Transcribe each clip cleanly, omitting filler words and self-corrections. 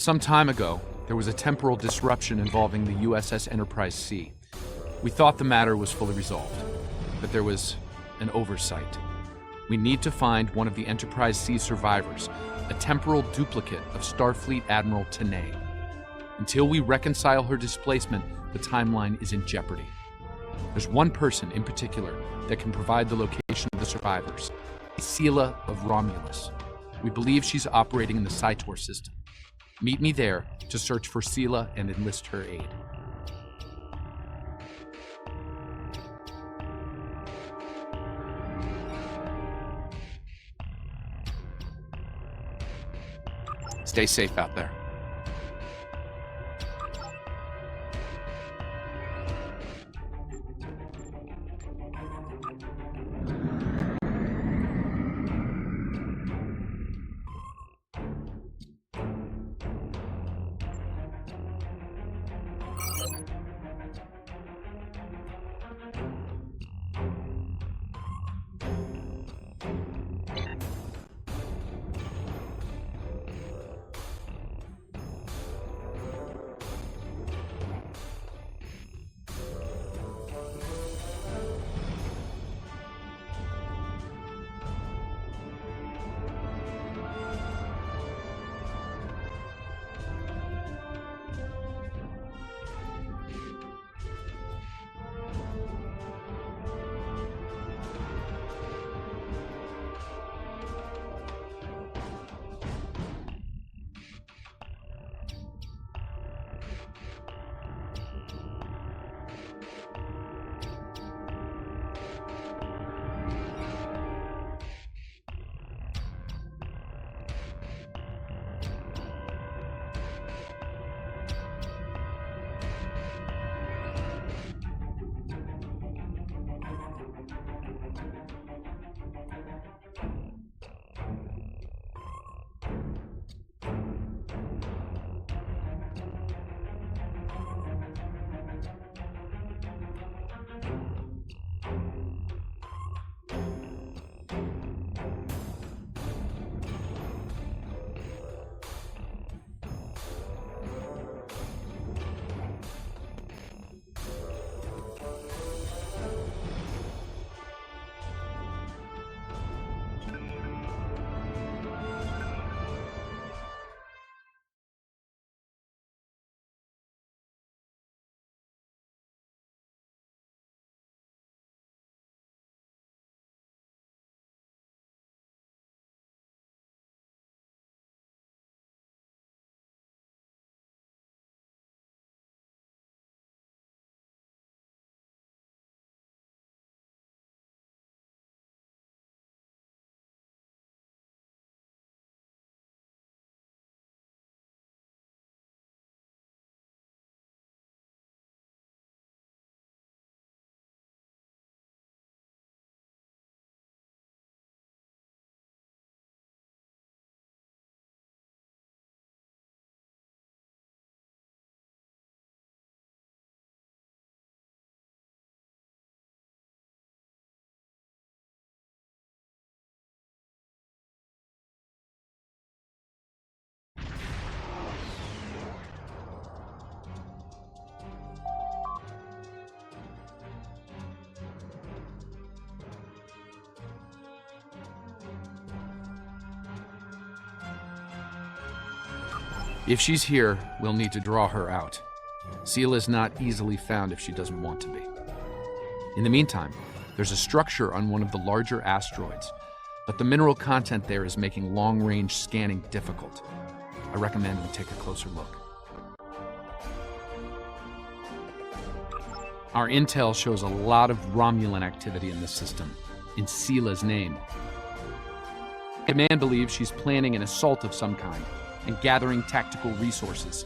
Some time ago, there was a temporal disruption involving the USS Enterprise C. We thought the matter was fully resolved, but there was an oversight. We need to find one of the Enterprise C survivors, a temporal duplicate of Starfleet Admiral Tanay. Until we reconcile her displacement, the timeline is in jeopardy. There's one person in particular that can provide the location of the survivors, Sela of Romulus. We believe she's operating in the Cytor system. Meet me there to search for Sela and enlist her aid. Stay safe out there. If she's here, we'll need to draw her out. Sela is not easily found if she doesn't want to be. In the meantime, there's a structure on one of the larger asteroids, but the mineral content there is making long-range scanning difficult. I recommend we take a closer look. Our intel shows a lot of Romulan activity in this system, in Sela's name. Command believes she's planning an assault of some kind and gathering tactical resources.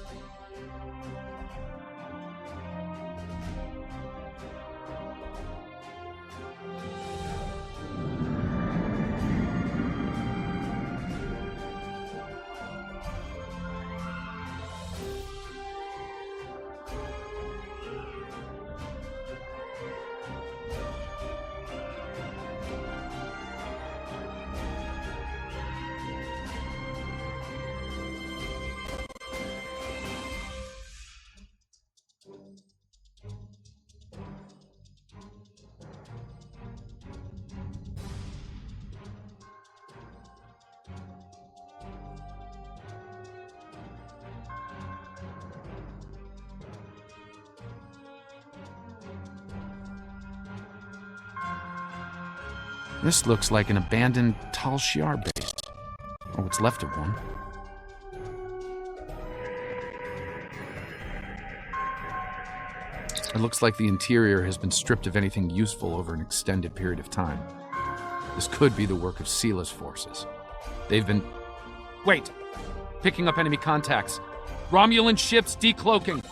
This looks like an abandoned Tal Shiar base. Or what's left of one. It looks like the interior has been stripped of anything useful over an extended period of time. This could be the work of Sila's forces. They've been... Wait! Picking up enemy contacts. Romulan ships decloaking.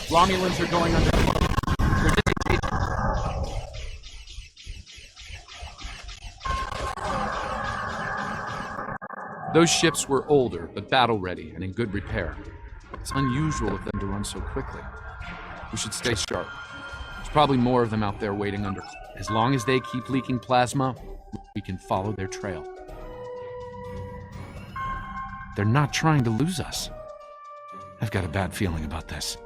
Romulans are going under. Those ships were older, but battle-ready and in good repair. It's unusual of them to run so quickly. We should stay sharp. There's probably more of them out there waiting under. As long as they keep leaking plasma, we can follow their trail. They're not trying to lose us. I've got a bad feeling about this.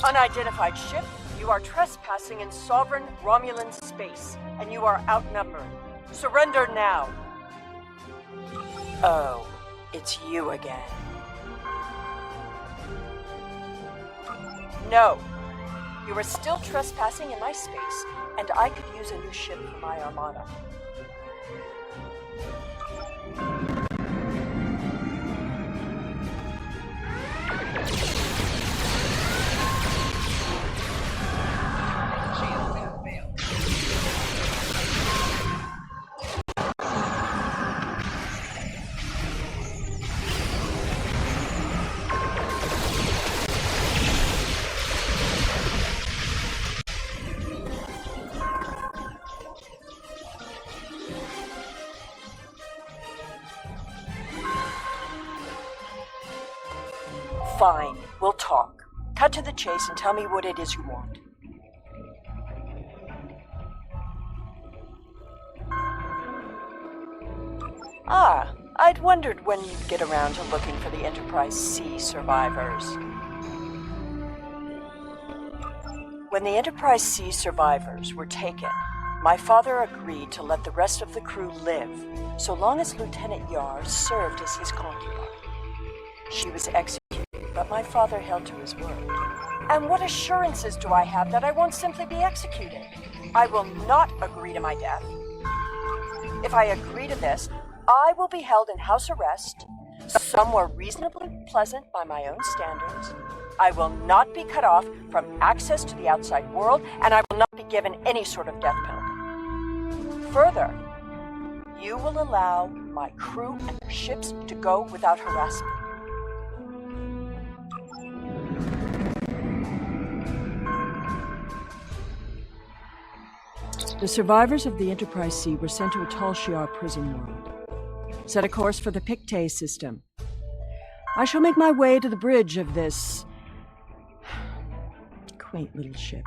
Unidentified ship, you are trespassing in sovereign Romulan space, and you are outnumbered. Surrender now. Oh, it's you again. No. You are still trespassing in my space, and I could use a new ship for my armada. Fine, we'll talk. Cut to the chase and tell me what it is you want. Ah, I'd wondered when you'd get around to looking for the Enterprise C survivors. When the Enterprise C survivors were taken, my father agreed to let the rest of the crew live, so long as Lieutenant Yar served as his concubine. She was executed, but my father held to his word. And what assurances do I have that I won't simply be executed? I will not agree to my death. If I agree to this, I will be held in house arrest, Some were reasonably pleasant by my own standards. I will not be cut off from access to the outside world, and I will not be given any sort of death penalty. Further, you will allow my crew and their ships to go without harassment. The survivors of the Enterprise C were sent to a Tal Shiar prison world. Set a course for the Pictet system. I shall make my way to the bridge of this quaint little ship.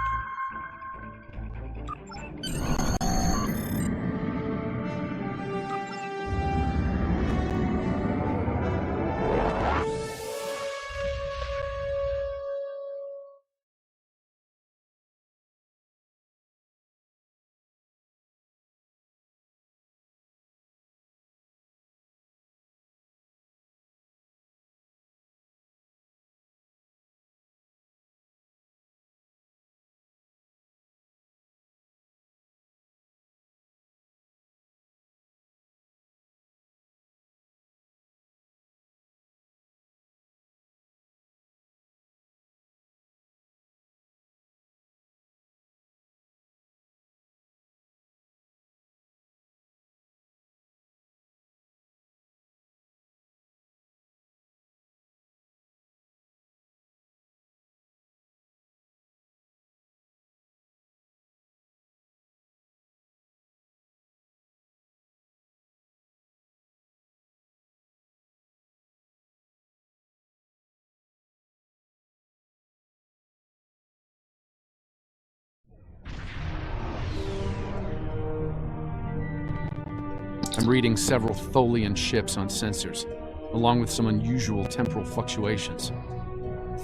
I'm reading several Tholian ships on sensors, along with some unusual temporal fluctuations.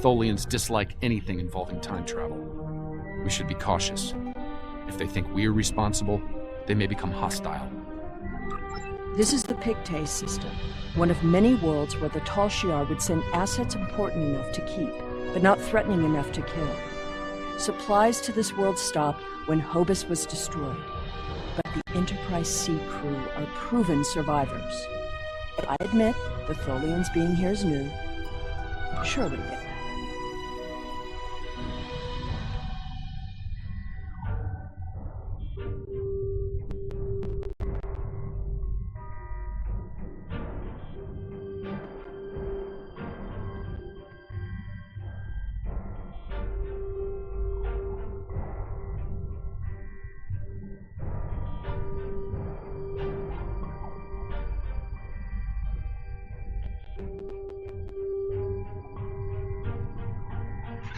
Tholians dislike anything involving time travel. We should be cautious. If they think we're responsible, they may become hostile. This is the Pictet system, one of many worlds where the Tal Shiar would send assets important enough to keep, but not threatening enough to kill. Supplies to this world stopped when Hobus was destroyed. But the Enterprise C crew are proven survivors. I admit, the Tholians being here is new. Surely get that.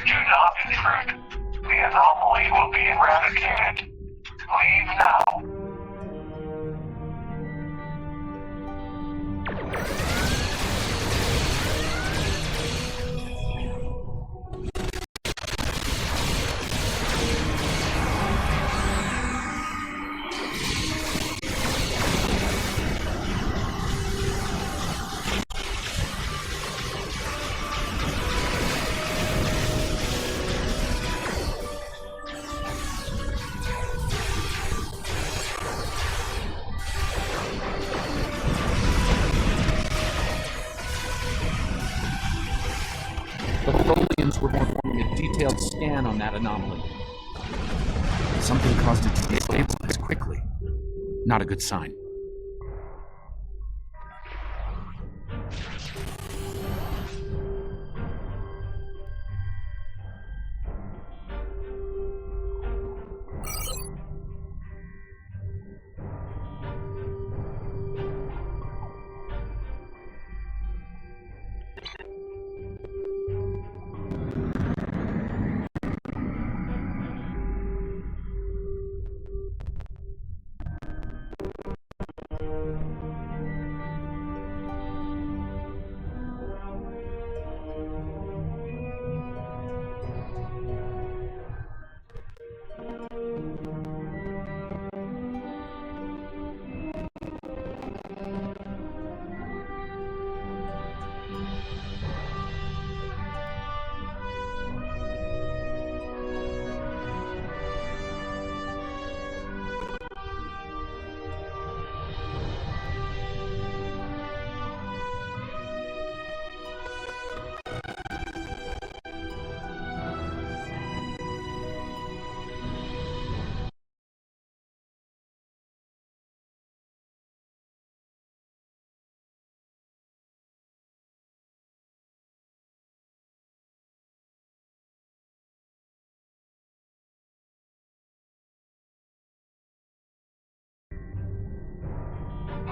Do not intrude. The anomaly will be eradicated. Leave now. The Tholians were performing a detailed scan on that anomaly. Something caused it to destabilize quickly. Not a good sign.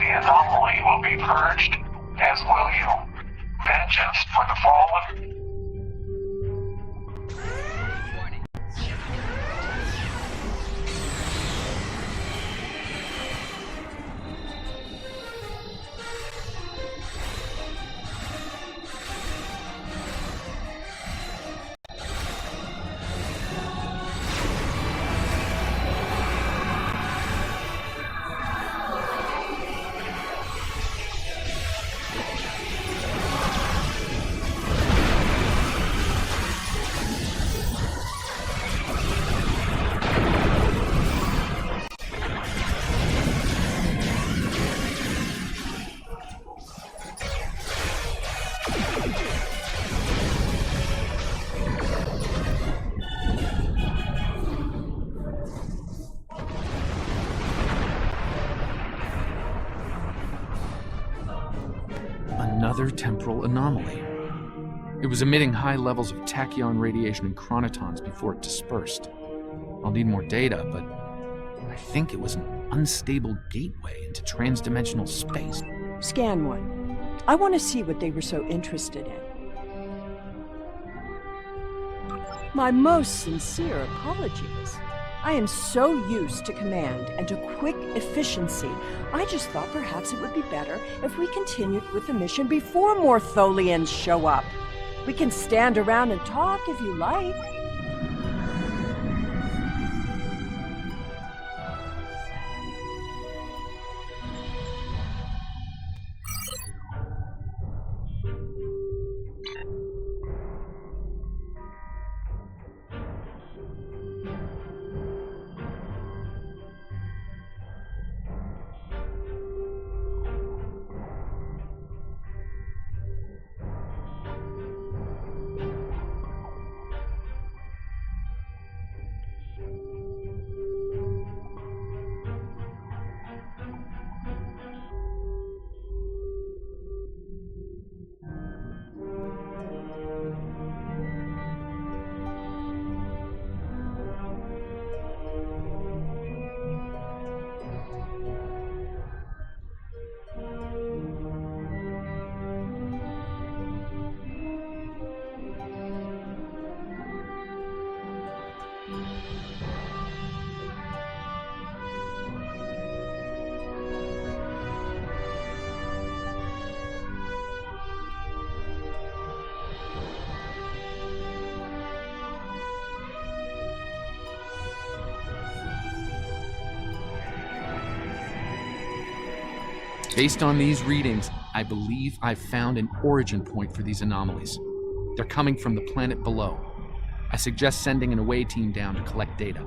The anomaly will be purged, as will you. Vengeance for the fallen. Another temporal anomaly. It was emitting high levels of tachyon radiation and chronotons before it dispersed. I'll need more data, but I think it was an unstable gateway into transdimensional space. Scan one. I want to see what they were so interested in. My most sincere apologies. I am so used to command and to quick efficiency, I just thought perhaps it would be better if we continued with the mission before more Tholians show up. We can stand around and talk if you like. Based on these readings, I believe I've found an origin point for these anomalies. They're coming from the planet below. I suggest sending an away team down to collect data.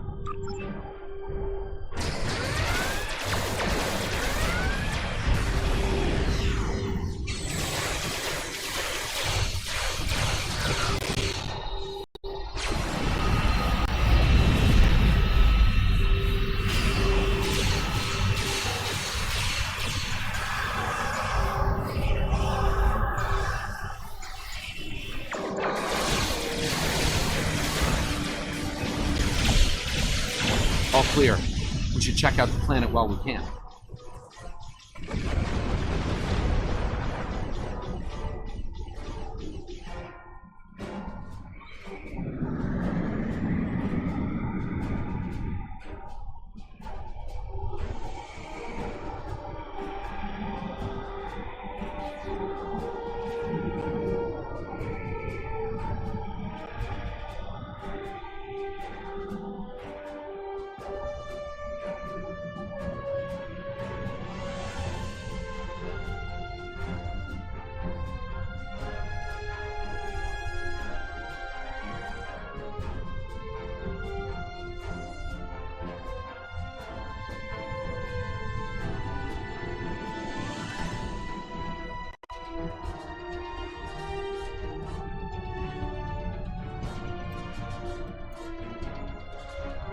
All clear. We should check out the planet while we can.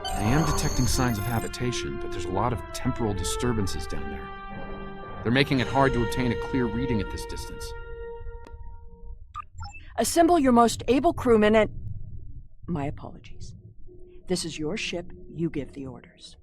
I am detecting signs of habitation, but there's a lot of temporal disturbances down there. They're making it hard to obtain a clear reading at this distance. Assemble your most able crewmen and... My apologies. This is your ship. You give the orders.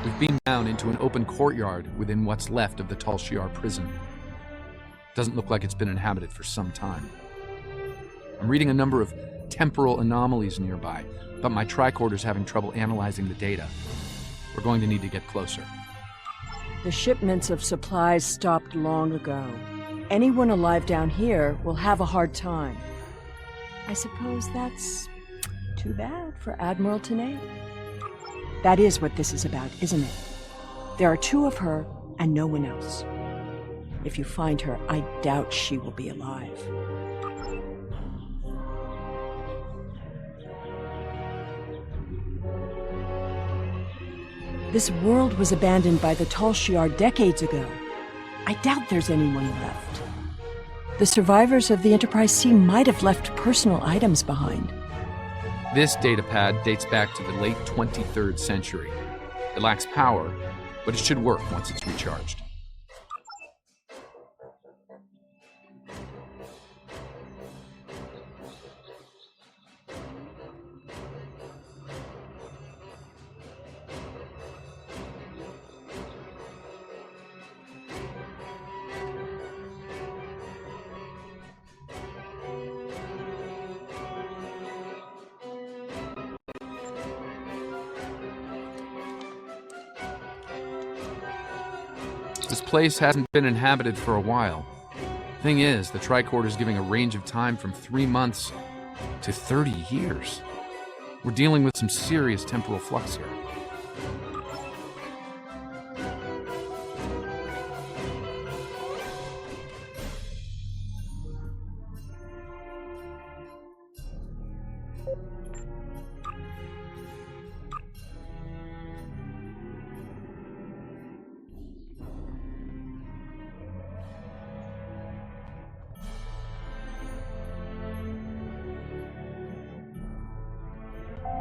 We've beamed down into an open courtyard within what's left of the Tal Shiar prison. Doesn't look like it's been inhabited for some time. I'm reading a number of temporal anomalies nearby, but my tricorder's having trouble analyzing the data. We're going to need to get closer. The shipments of supplies stopped long ago. Anyone alive down here will have a hard time. I suppose that's too bad for Admiral Tanay. That is what this is about, isn't it? There are two of her and no one else. If you find her, I doubt she will be alive. This world was abandoned by the Tal Shiar decades ago. I doubt there's anyone left. The survivors of the Enterprise C might have left personal items behind. This datapad dates back to the late 23rd century. It lacks power, but it should work once it's recharged. This place hasn't been inhabited for a while. Thing is, the tricorder's giving a range of time from 3 months to 30 years. We're dealing with some serious temporal flux here.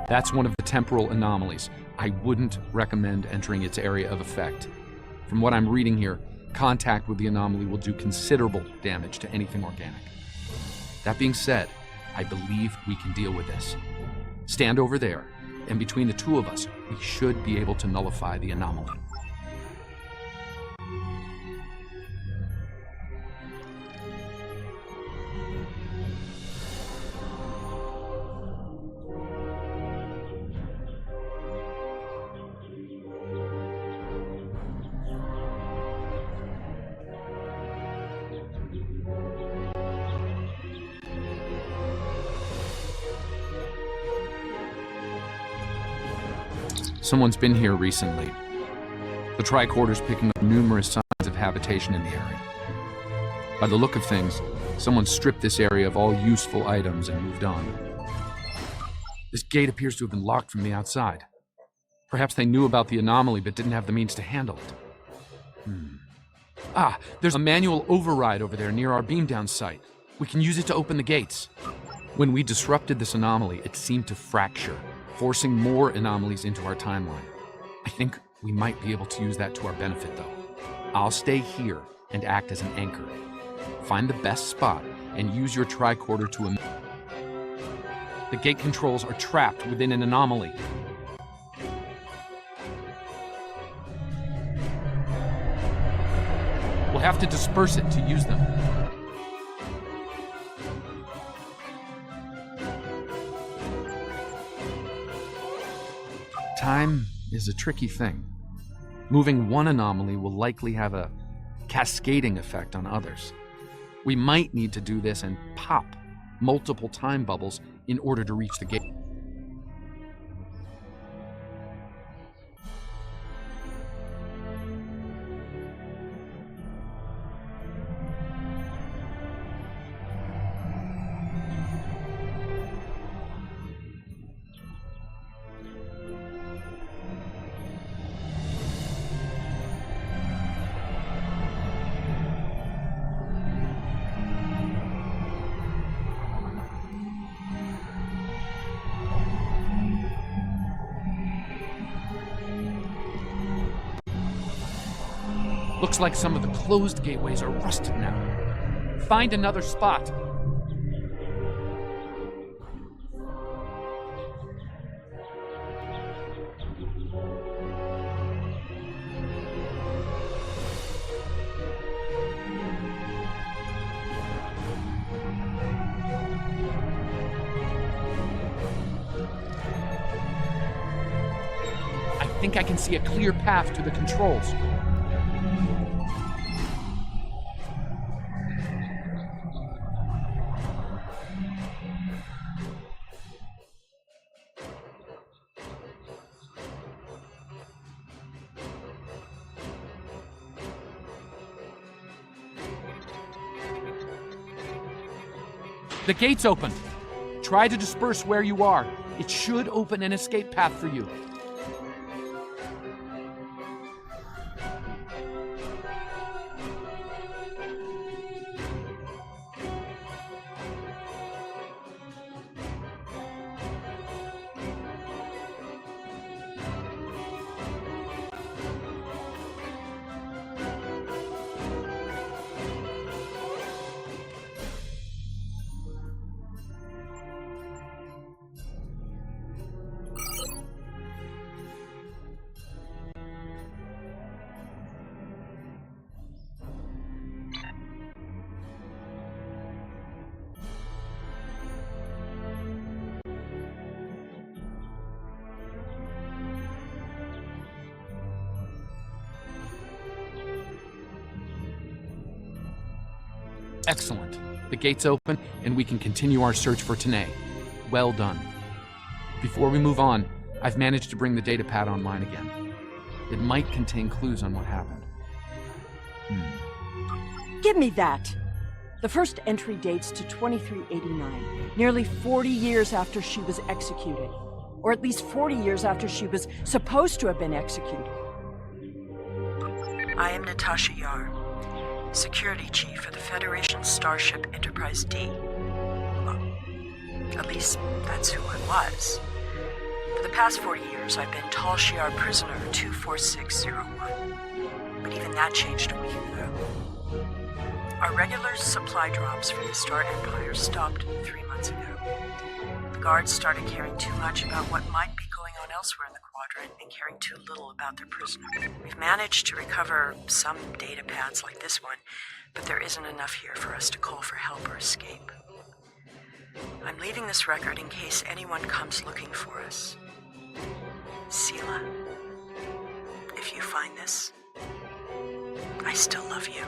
That's one of the temporal anomalies. I wouldn't recommend entering its area of effect. From what I'm reading here, contact with the anomaly will do considerable damage to anything organic. That being said, I believe we can deal with this. Stand over there, and between the two of us, we should be able to nullify the anomaly. Someone's been here recently. The tricorder's picking up numerous signs of habitation in the area. By the look of things, someone stripped this area of all useful items and moved on. This gate appears to have been locked from the outside. Perhaps they knew about the anomaly but didn't have the means to handle it. Ah, there's a manual override over there near our beam-down site. We can use it to open the gates. When we disrupted this anomaly, it seemed to fracture, forcing more anomalies into our timeline. I think we might be able to use that to our benefit, though. I'll stay here and act as an anchor. Find the best spot and use your tricorder to The gate controls are trapped within an anomaly. We'll have to disperse it to use them. Time is a tricky thing. Moving one anomaly will likely have a cascading effect on others. We might need to do this and pop multiple time bubbles in order to reach the gate. Looks like some of the closed gateways are rusted now. Find another spot. think I can see a clear path to the controls. The gate's open. Try to disperse where you are. It should open an escape path for you. Excellent. The gate's open, and we can continue our search for Tanae. Well done. Before we move on, I've managed to bring the datapad online again. It might contain clues on what happened. Give me that! The first entry dates to 2389, nearly 40 years after she was executed. Or at least 40 years after she was supposed to have been executed. I am Natasha Yar, Security Chief for the Federation Starship Enterprise D. Well, at least that's who I was. For the past 40 years, I've been Tal Shiar Prisoner 24601. But even that changed a week ago. Our regular supply drops from the Star Empire stopped 3 months ago. The guards started caring too much about what might be going on elsewhere in the quadrant and caring too little about their prisoner. We've managed to recover some data pads like this one, but there isn't enough here for us to call for help or escape. I'm leaving this record in case anyone comes looking for us. Sela, if you find this, I still love you.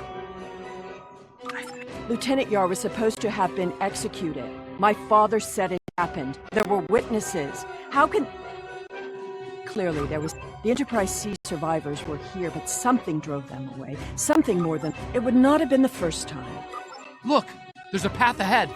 Lieutenant Yar was supposed to have been executed. My father said it happened. There were witnesses. How can... Clearly, there was... The Enterprise C survivors were here, but something drove them away. Something more than... It would not have been the first time. Look! There's a path ahead!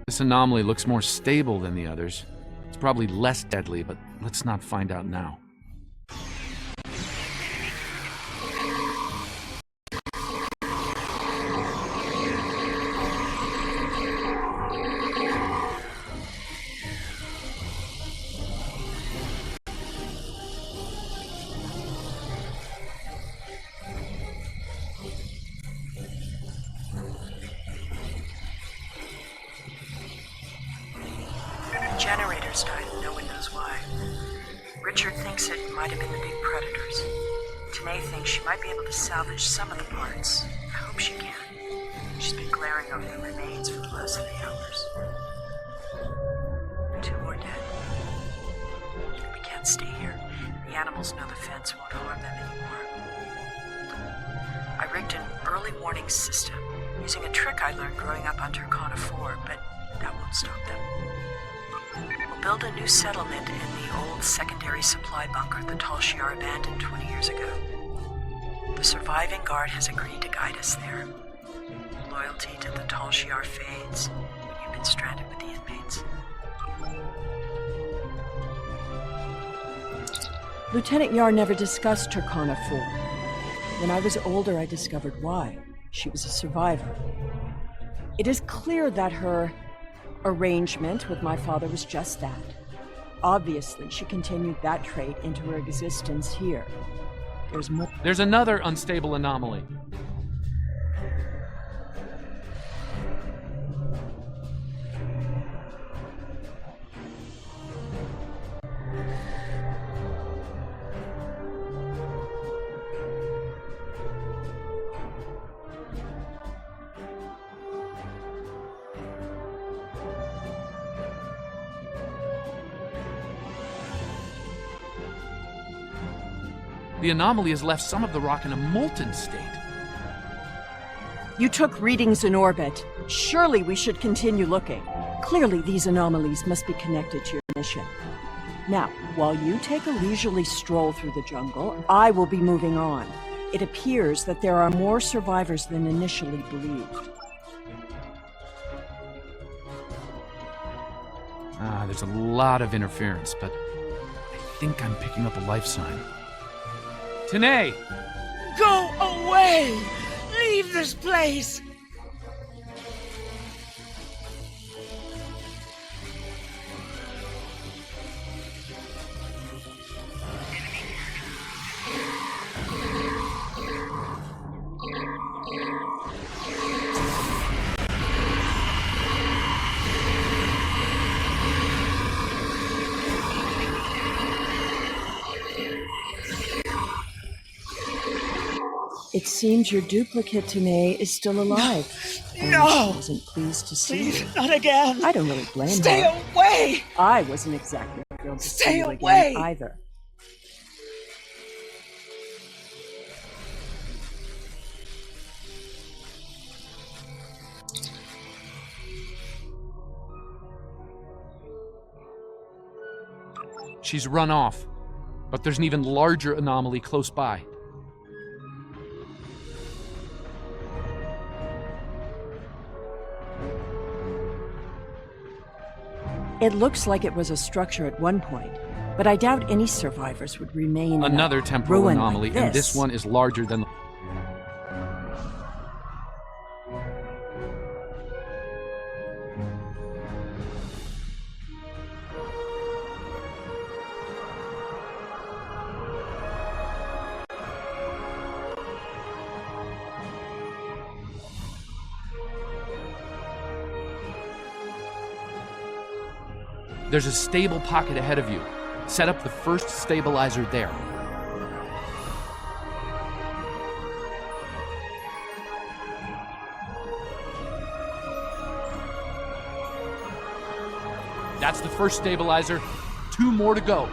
This anomaly looks more stable than the others. It's probably less deadly, but let's not find out now. Generators died and no one knows why. Richard thinks it might have been the big predators. Tanae thinks she might be able to salvage some of the parts. I hope she can. She's been glaring over the remains for the last 3 hours. 2 more dead. We can't stay here. The animals know the fence won't harm them anymore. I rigged an early warning system using a trick I learned growing up on Turkana 4, but that won't stop them. We'll build a new settlement in the old secondary supply bunker the Tal Shiar abandoned 20 years ago. The surviving guard has agreed to guide us there. Loyalty to the Tal Shiar fades when you've been stranded with the inmates. Lieutenant Yar never discussed Turkana 4. When I was older, I discovered why. She was a survivor. It is clear that her arrangement with my father was just that. Obviously, she continued that trait into her existence here. There's more. There's another unstable anomaly. The anomaly has left some of the rock in a molten state. You took readings in orbit. Surely we should continue looking. Clearly these anomalies must be connected to your mission. Now, while you take a leisurely stroll through the jungle, I will be moving on. It appears that there are more survivors than initially believed. There's a lot of interference, but I think I'm picking up a life sign. Tanae! Go away! Leave this place! It seems your duplicate, Tanae, is still alive. No! I wasn't pleased to see Please, you. not again! I don't really blame Stay her. away! I wasn't exactly thrilled to Stay see you away! again either. She's run off, but there's an even larger anomaly close by. It looks like it was a structure at one point, but I doubt any survivors would remain in Another a temporal ruin anomaly, like and this one is larger than the... There's a stable pocket ahead of you. Set up the first stabilizer there. That's the first stabilizer. 2 more to go.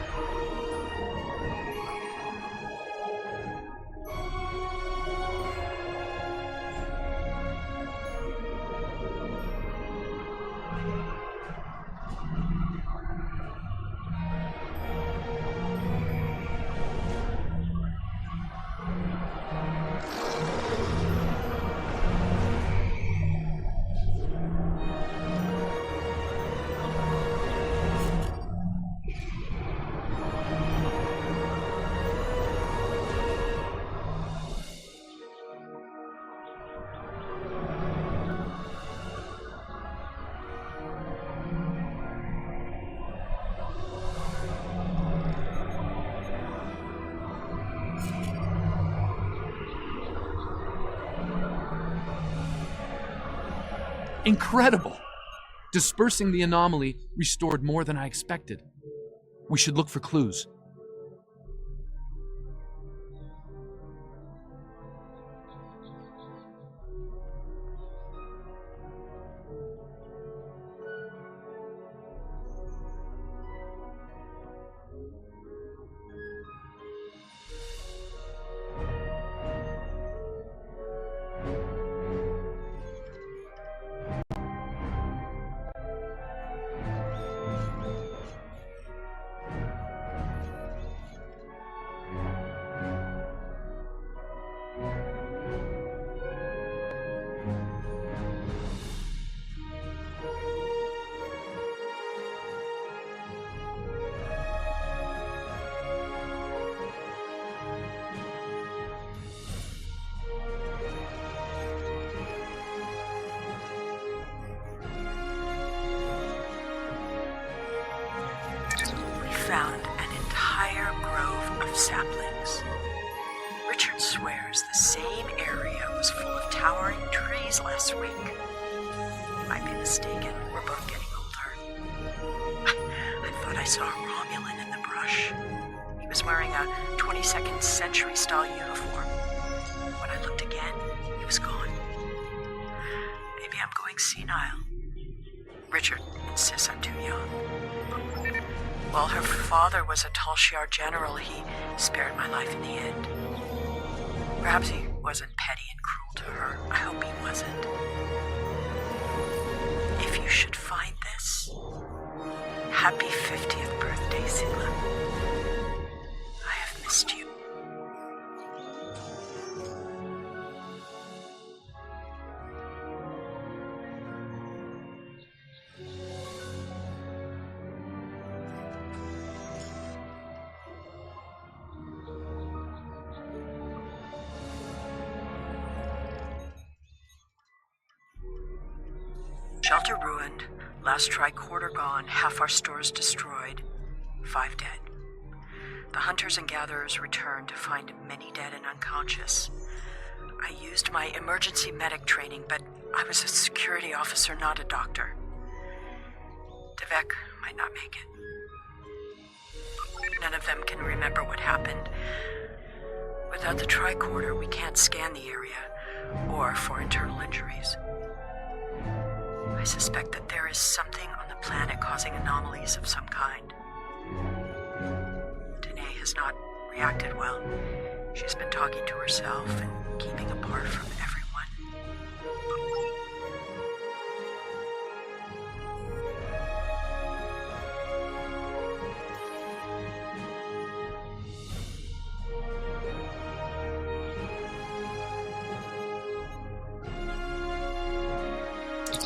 Incredible! Dispersing the anomaly restored more than I expected. We should look for clues. Found an entire grove of saplings. Richard swears the same area was full of towering trees last week. Might be mistaken. We're both getting older. I thought I saw a Romulan in the brush. He was wearing a 22nd century style uniform. When I looked again, he was gone. Maybe I'm going senile. Richard insists I'm too young. While her father was a Tal Shiar general, he spared my life in the end. Perhaps he wasn't petty and cruel to her. I hope he wasn't. If you should find this, happy 50th birthday, Sila. I have missed you. Shelter ruined, last tricorder gone, half our stores destroyed, 5 dead. The hunters and gatherers returned to find many dead and unconscious. I used my emergency medic training, but I was a security officer, not a doctor. Devek might not make it. None of them can remember what happened. Without the tricorder, we can't scan the area, or for internal injuries. I suspect that there is something on the planet causing anomalies of some kind. Danae has not reacted well. She's been talking to herself and keeping apart from everyone.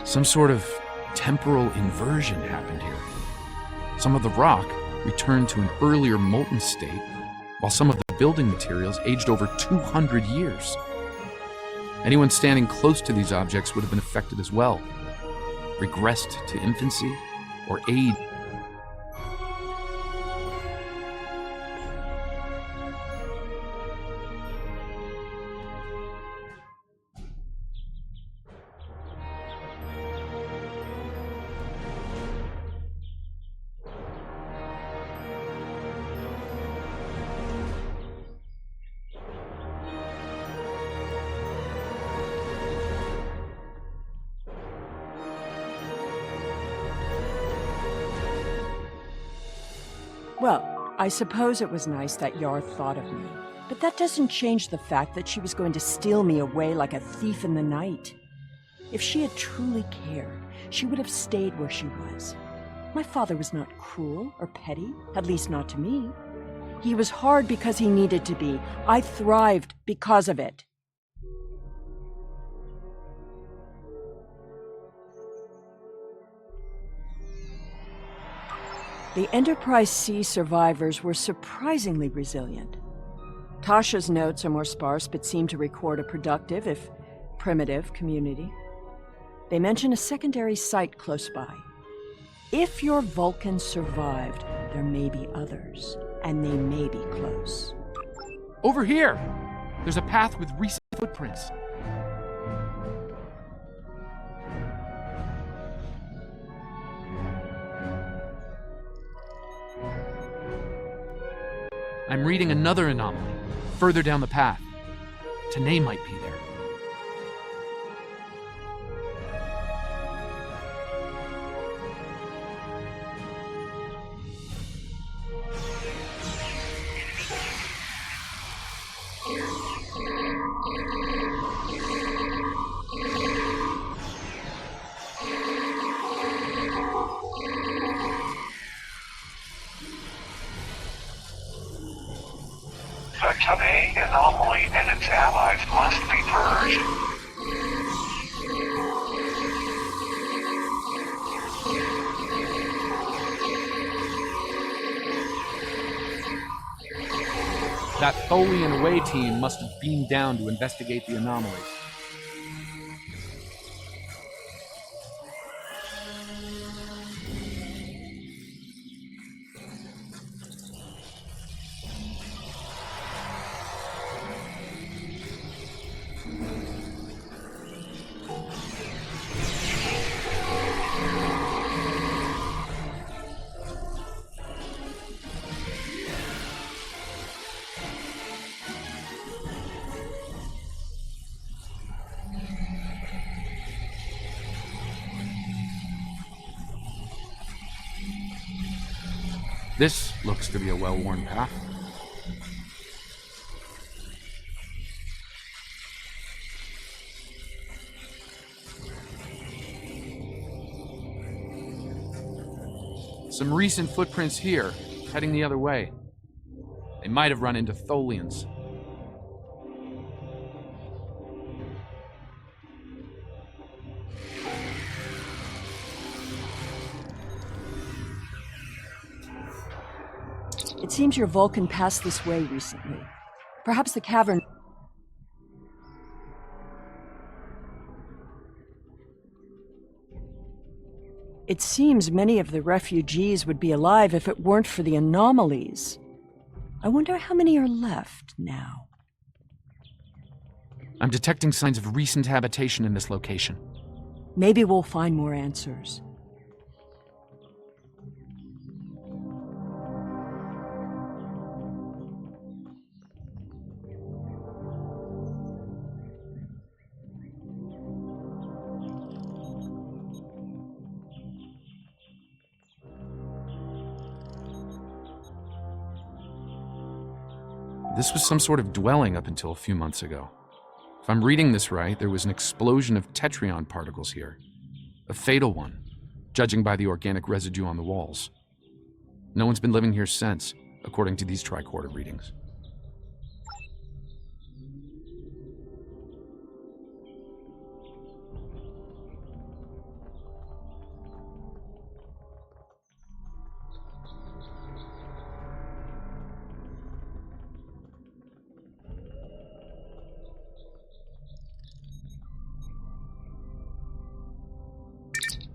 Some sort of temporal inversion happened here. Some of the rock returned to an earlier molten state, while some of the building materials aged over 200 years. Anyone standing close to these objects would have been affected as well, regressed to infancy, or aged. Well, I suppose it was nice that Yar thought of me, but that doesn't change the fact that she was going to steal me away like a thief in the night. If she had truly cared, she would have stayed where she was. My father was not cruel or petty, at least not to me. He was hard because he needed to be. I thrived because of it. The Enterprise C survivors were surprisingly resilient. Tasha's notes are more sparse but seem to record a productive, if primitive, community. They mention a secondary site close by. If your Vulcan survived, there may be others, and they may be close. Over here! There's a path with recent footprints. I'm reading another anomaly, further down the path. Tanae might be there. The Tanae anomaly and its allies must be purged. That Tholian away team must have beamed down to investigate the anomalies. This looks to be a well-worn path. Some recent footprints here, heading the other way. They might have run into Tholians. It seems your Vulcan passed this way recently. Perhaps the cavern... It seems many of the refugees would be alive if it weren't for the anomalies. I wonder how many are left now. I'm detecting signs of recent habitation in this location. Maybe we'll find more answers. This was some sort of dwelling up until a few months ago. If I'm reading this right, there was an explosion of tetrion particles here. A fatal one, judging by the organic residue on the walls. No one's been living here since, according to these tricorder readings.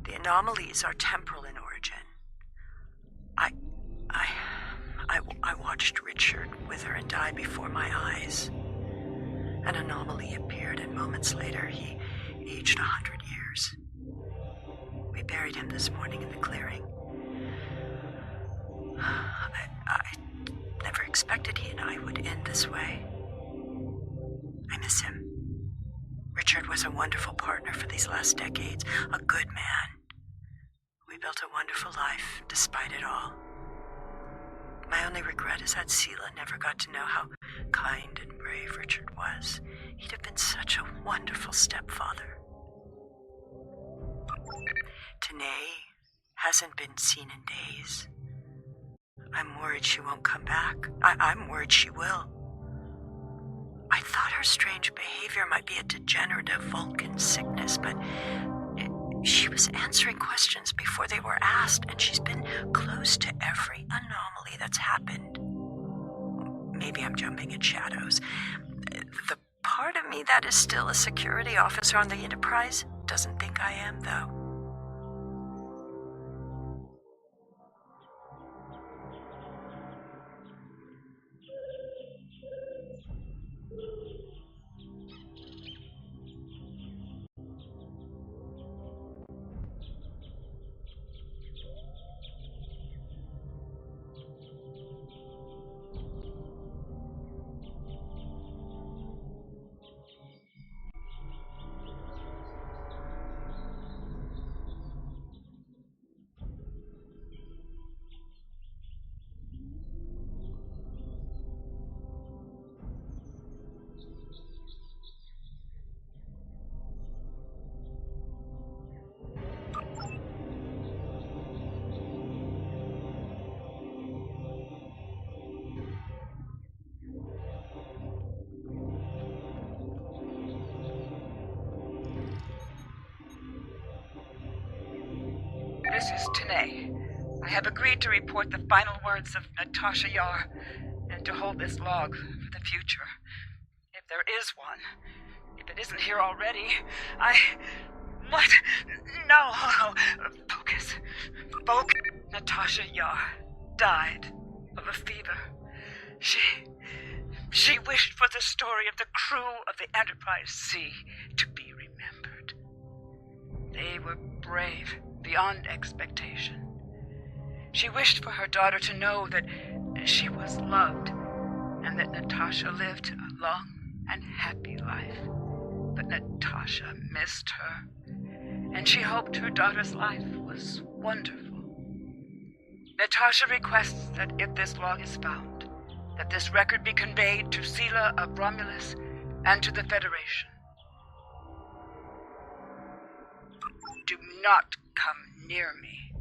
The anomalies are temporal in origin. I watched Richard wither and die before my eyes. An anomaly appeared, and moments later he aged 100 years. We buried him this morning in the clearing. I never expected he and I would end this way. I miss him. Richard was a wonderful partner for these last decades, a good man. We built a wonderful life, despite it all. My only regret is that Sela never got to know how kind and brave Richard was. He'd have been such a wonderful stepfather. Tanae hasn't been seen in days. I'm worried she won't come back. I'm worried she will. I thought her strange behavior might be a degenerative Vulcan sickness, but she was answering questions before they were asked, and she's been close to every anomaly that's happened. Maybe I'm jumping at shadows. The part of me that is still a security officer on the Enterprise doesn't think I am, though. This is Tanae. I have agreed to report the final words of Natasha Yar and to hold this log for the future. If there is one, if it isn't here already, What? No! Focus. Focus. Natasha Yar died of a fever. She wished for the story of the crew of the Enterprise C to be remembered. They were brave beyond expectation. She wished for her daughter to know that she was loved and that Natasha lived a long and happy life. But Natasha missed her, and she hoped her daughter's life was wonderful. Natasha requests that if this log is found, that this record be conveyed to Sela of Romulus and to the Federation. Do not come near me.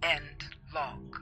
End log.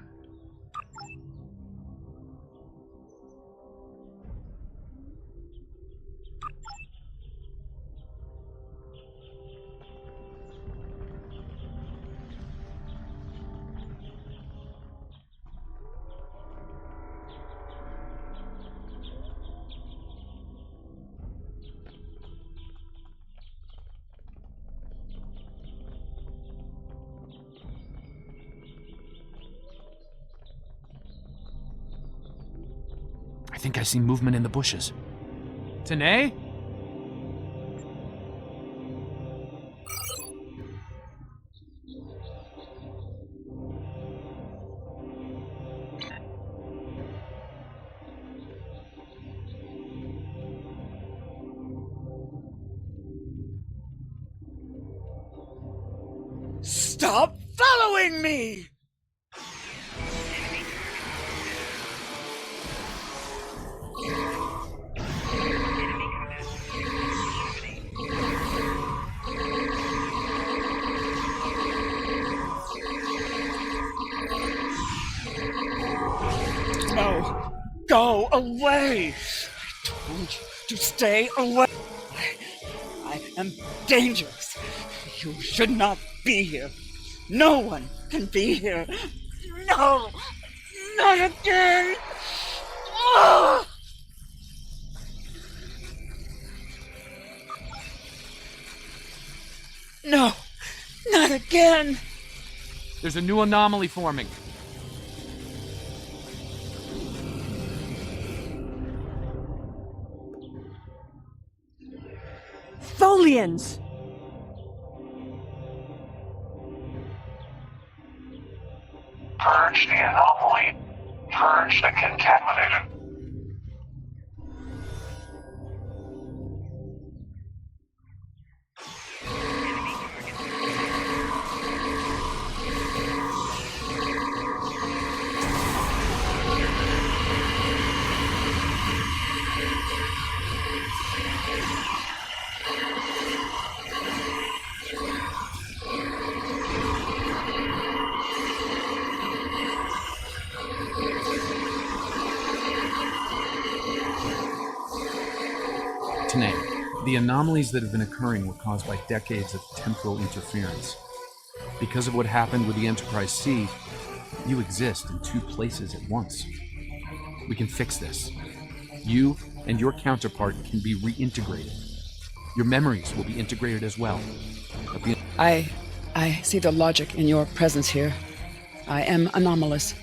I think I see movement in the bushes. Tanae? Stop following me! No, go away! I told you to stay away. I am dangerous. You should not be here. No one can be here. No, not again. Ah! No, not again. There's a new anomaly forming. Tholians! Purge the anomaly. Purge the contaminated. The anomalies that have been occurring were caused by decades of temporal interference. Because of what happened with the Enterprise C, you exist in two places at once. We can fix this. You and your counterpart can be reintegrated. Your memories will be integrated as well. I see the logic in your presence here. I am anomalous.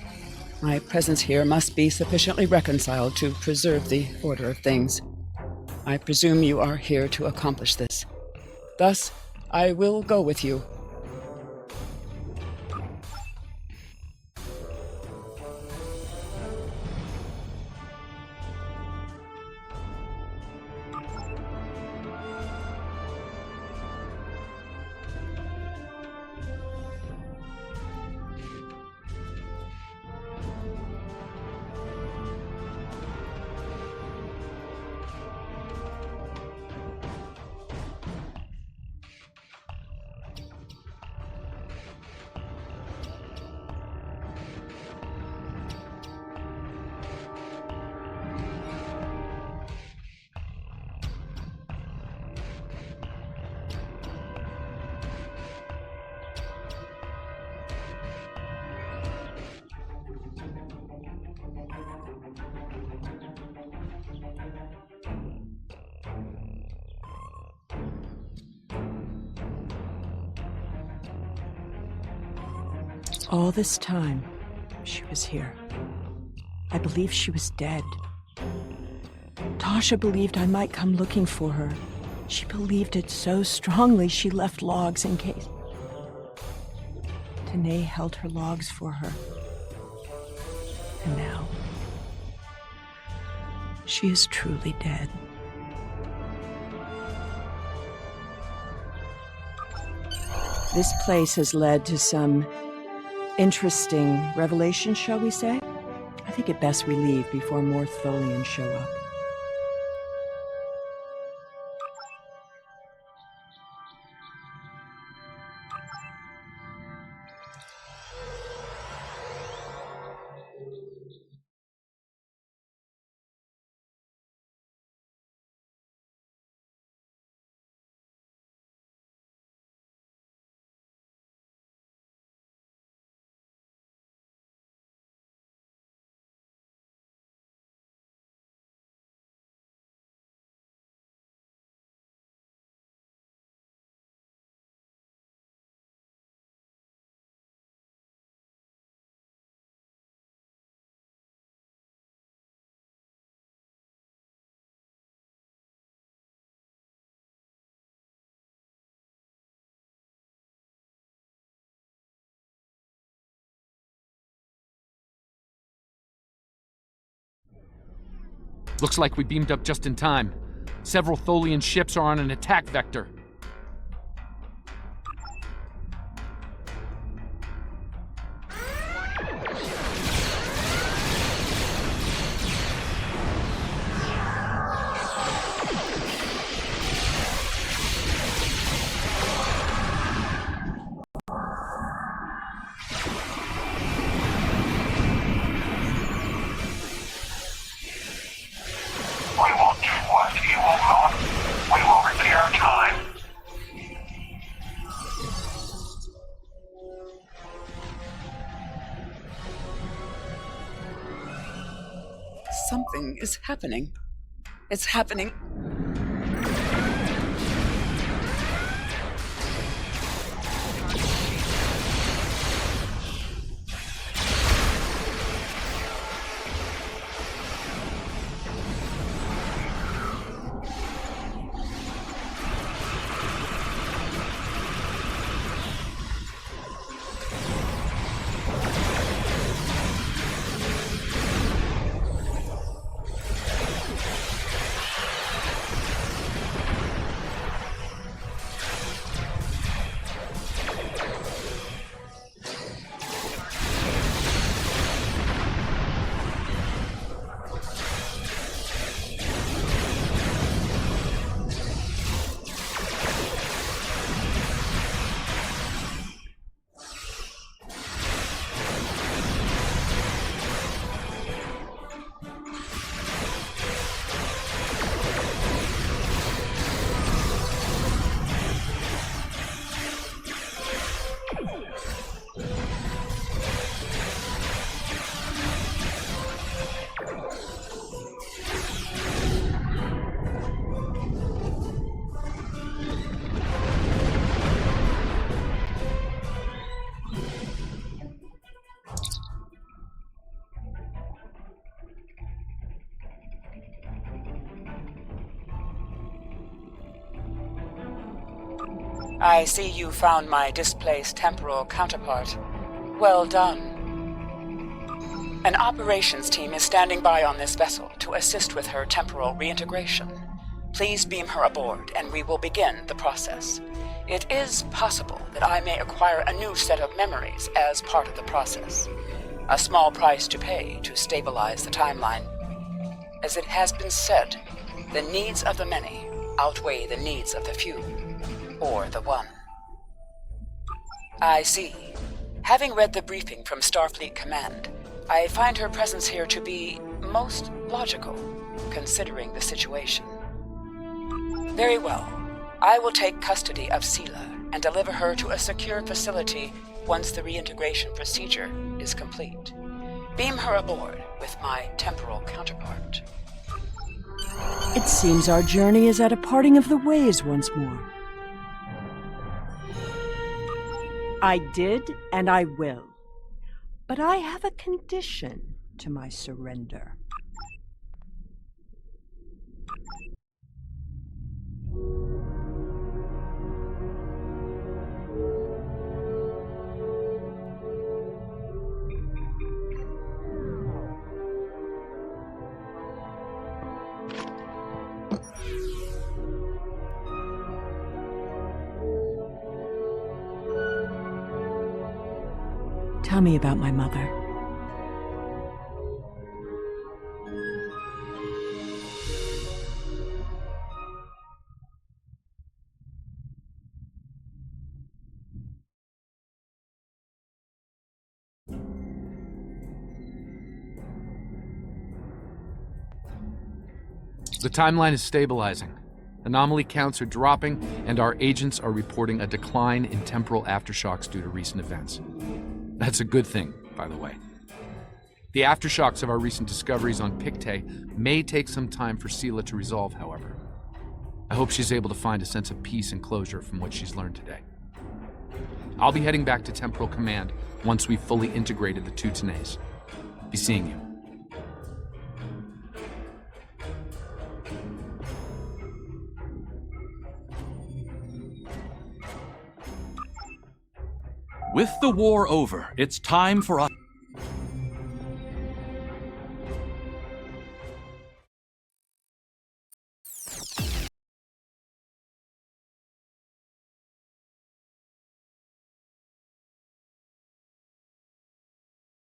My presence here must be sufficiently reconciled to preserve the order of things. I presume you are here to accomplish this. Thus, I will go with you. All this time, she was here. I believed she was dead. Tasha believed I might come looking for her. She believed it so strongly she left logs in case. Tanae held her logs for her. And now, she is truly dead. This place has led to some interesting revelations, shall we say? think it best we leave before more Tholians show up. Looks like we beamed up just in time. Several Tholian ships are on an attack vector. Something is happening. It's happening. I see you found my displaced temporal counterpart. Well done. An operations team is standing by on this vessel to assist with her temporal reintegration. Please beam her aboard, and we will begin the process. It is possible that I may acquire a new set of memories as part of the process. A small price to pay to stabilize the timeline. As it has been said, the needs of the many outweigh the needs of the few. Or the one. I see. Having read the briefing from Starfleet Command, I find her presence here to be most logical, considering the situation. Very well. I will take custody of Sela and deliver her to a secure facility once the reintegration procedure is complete. Beam her aboard with my temporal counterpart. It seems our journey is at a parting of the ways once more. I did, and I will. But I have a condition to my surrender. Tell me about my mother. The timeline is stabilizing. Anomaly counts are dropping, and our agents are reporting a decline in temporal aftershocks due to recent events. That's a good thing, by the way. The aftershocks of our recent discoveries on Pictet may take some time for Sela to resolve, however. I hope she's able to find a sense of peace and closure from what she's learned today. I'll be heading back to Temporal Command once we've fully integrated the two Tanays. Be seeing you. With the war over, it's time for us.